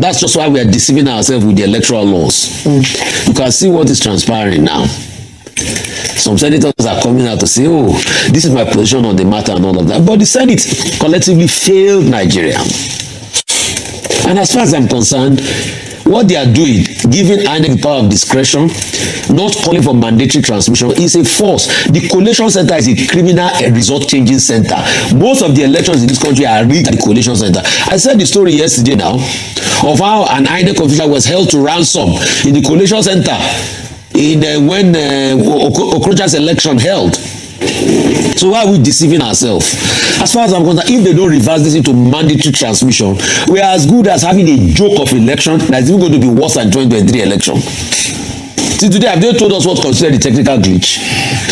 that's just why we are deceiving ourselves with the electoral laws. You can see what is transpiring now. Some senators are coming out to say, oh, this is my position on the matter and all of that. But the Senate collectively failed Nigeria. And as far as I'm concerned, what they are doing, giving INEC the power of discretion, not calling for mandatory transmission, is a force. The collation center is a criminal result changing center. Most of the elections in this country are rigged at the collation center. I said the story yesterday now of how an INEC official was held to ransom in the collation center when Okorocha's election held. So why are we deceiving ourselves? As far as I'm concerned, if they don't reverse this into mandatory transmission, we are as good as having a joke of election that's even going to be worse than 2023 election. See, today have they told us what considered the technical glitch?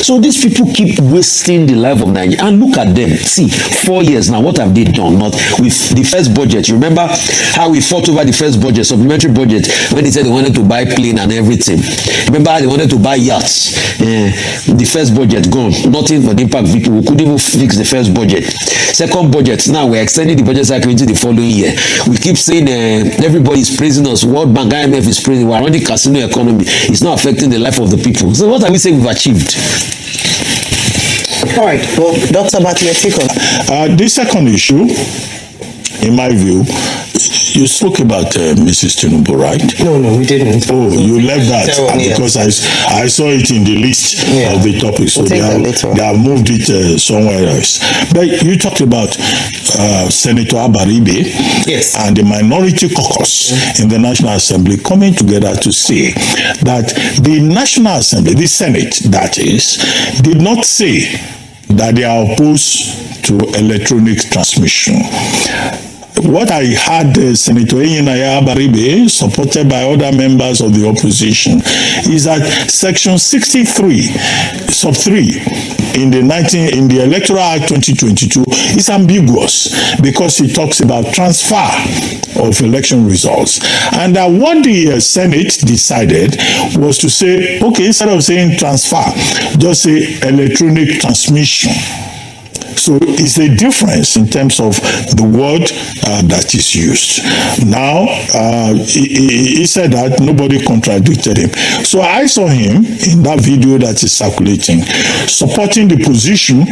So these people keep wasting the life of Nigeria. And look at them. See, 4 years now, what have they done? Not with the first budget. You remember how we fought over the first budget, supplementary budget, when they said they wanted to buy plane and everything. Remember how they wanted to buy yachts? The first budget gone. Nothing for the impact people. We couldn't even fix the first budget. Second budget, now we're extending the budget cycle into the following year. We keep saying everybody is praising us. World Bank, IMF is praising. We're running casino economy. It's not affecting the life of the people. So what are we saying we've achieved? All right. Well, Dr. Abati, your take on the second issue, in my view, you spoke about Mrs. Tinubu, right? No, we didn't. Oh, you left that because I saw it in the list of the topics. So they have moved it somewhere else. But you talked about Senator Abati and the minority caucus in the National Assembly coming together to say that the National Assembly, the Senate, that is, did not say that they are opposed to electronic transmission. What I had Senator Abati, supported by other members of the opposition, is that Section 63, sub 3, in the Electoral Act 2022 is ambiguous because it talks about transfer of election results. And what the Senate decided was to say, okay, instead of saying transfer, just say electronic transmission. So it's a difference in terms of the word that is used. Now, he said that nobody contradicted him. So I saw him in that video that is circulating, supporting the position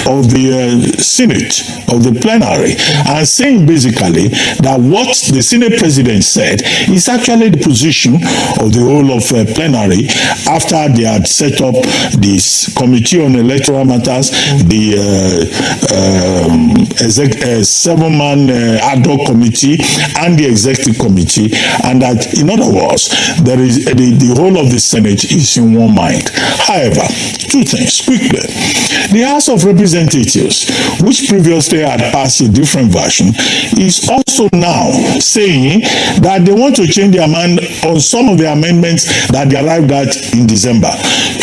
of the Senate, of the plenary, and saying basically that what the Senate president said is actually the position of the whole of plenary after they had set up this committee on electoral matters, the 7-man ad hoc committee and the executive committee, and that, in other words, there is the whole of the Senate is in one mind. However, two things quickly. The House of Representatives, which previously had passed a different version, is also now saying that they want to change their mind on some of the amendments that they arrived at in December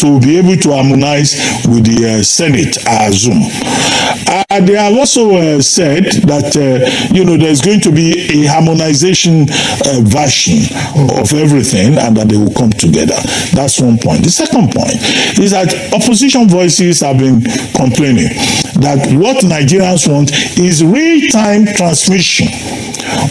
to be able to harmonize with the Senate, I assume. They have also said that there's going to be a harmonization version of everything and that they will come together. That's one point. The second point is that opposition voices have been complaining that what Nigerians want is real-time transmission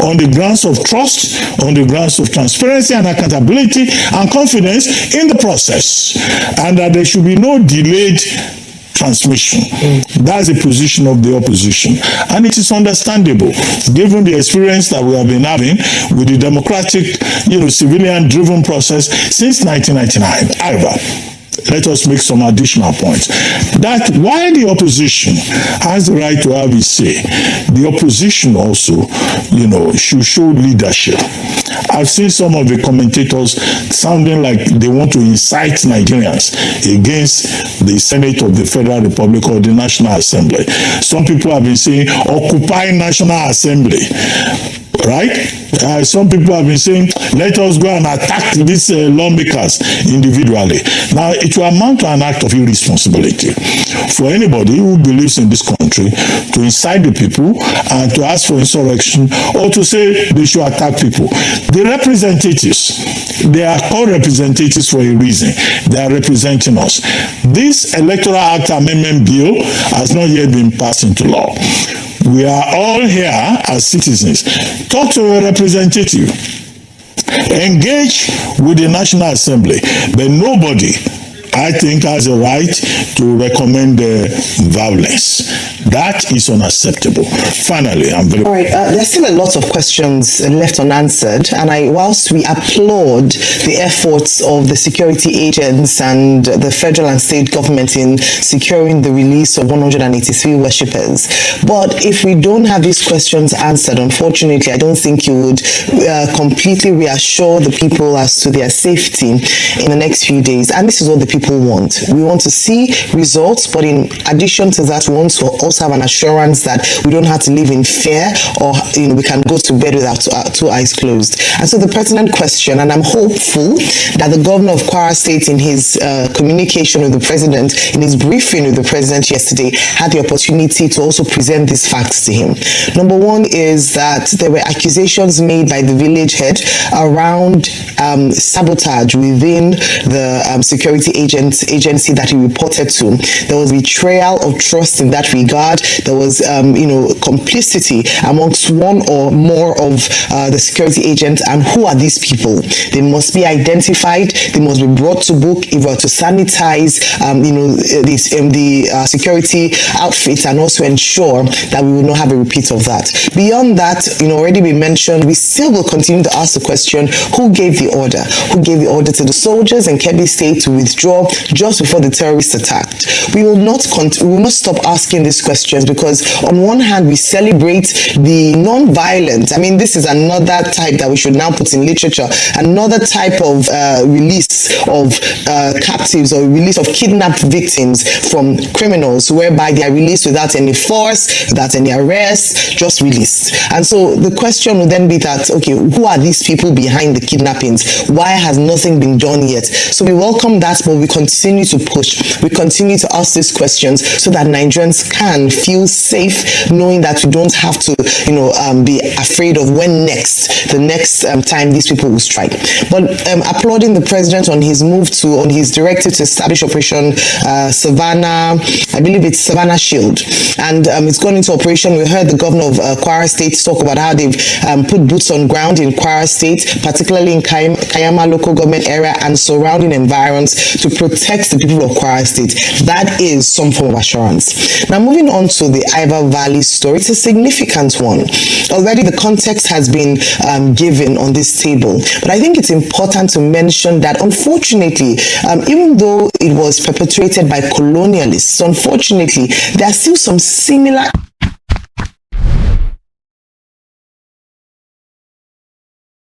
on the grounds of trust, on the grounds of transparency and accountability and confidence in the process, and that there should be no delayed transmission. That's the position of the opposition, and it is understandable given the experience that we have been having with the democratic, civilian-driven process since 1999. However, let us make some additional points. That while the opposition has the right to have its say, the opposition also, should show leadership. I've seen some of the commentators sounding like they want to incite Nigerians against the Senate of the Federal Republic or the National Assembly. Some people have been saying, occupy National Assembly. Right? Some people have been saying, let us go and attack these lawmakers individually. Now, it will amount to an act of irresponsibility for anybody who believes in this country to incite the people and to ask for insurrection or to say they should attack people. The representatives, they are called representatives for a reason. They are representing us. This Electoral Act Amendment Bill has not yet been passed into law. We are all here as citizens. Talk to a representative. Engage with the National Assembly, but nobody, I think, has a right to recommend violence. That is unacceptable. Finally, I'm very... All right, there's still a lot of questions left unanswered, and whilst we applaud the efforts of the security agents and the federal and state government in securing the release of 183 worshippers, but if we don't have these questions answered, unfortunately, I don't think you would completely reassure the people as to their safety in the next few days. And this is what the people want. We want to see results, but in addition to that, we want to also have an assurance that we don't have to live in fear, or we can go to bed with our two eyes closed. And so the pertinent question, and I'm hopeful that the governor of Kwara State, in his communication with the president, in his briefing with the president yesterday, had the opportunity to also present these facts to him. Number one is that there were accusations made by the village head around sabotage within the security agency that he reported to. There was betrayal of trust in that regard. There was, complicity amongst one or more of the security agents. And who are these people? They must be identified. They must be brought to book if we're to sanitize, the security outfits, and also ensure that we will not have a repeat of that. Beyond that, already we mentioned, we still will continue to ask the question: who gave the order? Who gave the order to the soldiers in Kebbi State to withdraw just before the terrorists attacked? We will not stop asking these questions, because on one hand we celebrate the non-violent. I mean, this is another type that we should now put in literature, another type of release of captives, or release of kidnapped victims from criminals, whereby they are released without any force, without any arrest, just released. And so the question would then be that, okay, who are these people behind the kidnappings? Why has nothing been done yet? So we welcome that, but we continue to push. We continue to ask these questions so that Nigerians can feel safe, knowing that we don't have to, be afraid of when the next time these people will strike. But applauding the president on his directive to establish Operation Savannah, I believe it's Savannah Shield, and it's gone into operation. We heard the governor of Kwara State talk about how they've put boots on ground in Kwara State, particularly in Kayama local government area and surrounding environs, to protect the people of Kwara State. That is some form of assurance. Now, moving on to the Iva Valley story, it's a significant one. Already the context has been given on this table, but I think it's important to mention that, unfortunately, even though it was perpetrated by colonialists, unfortunately, there are still some similar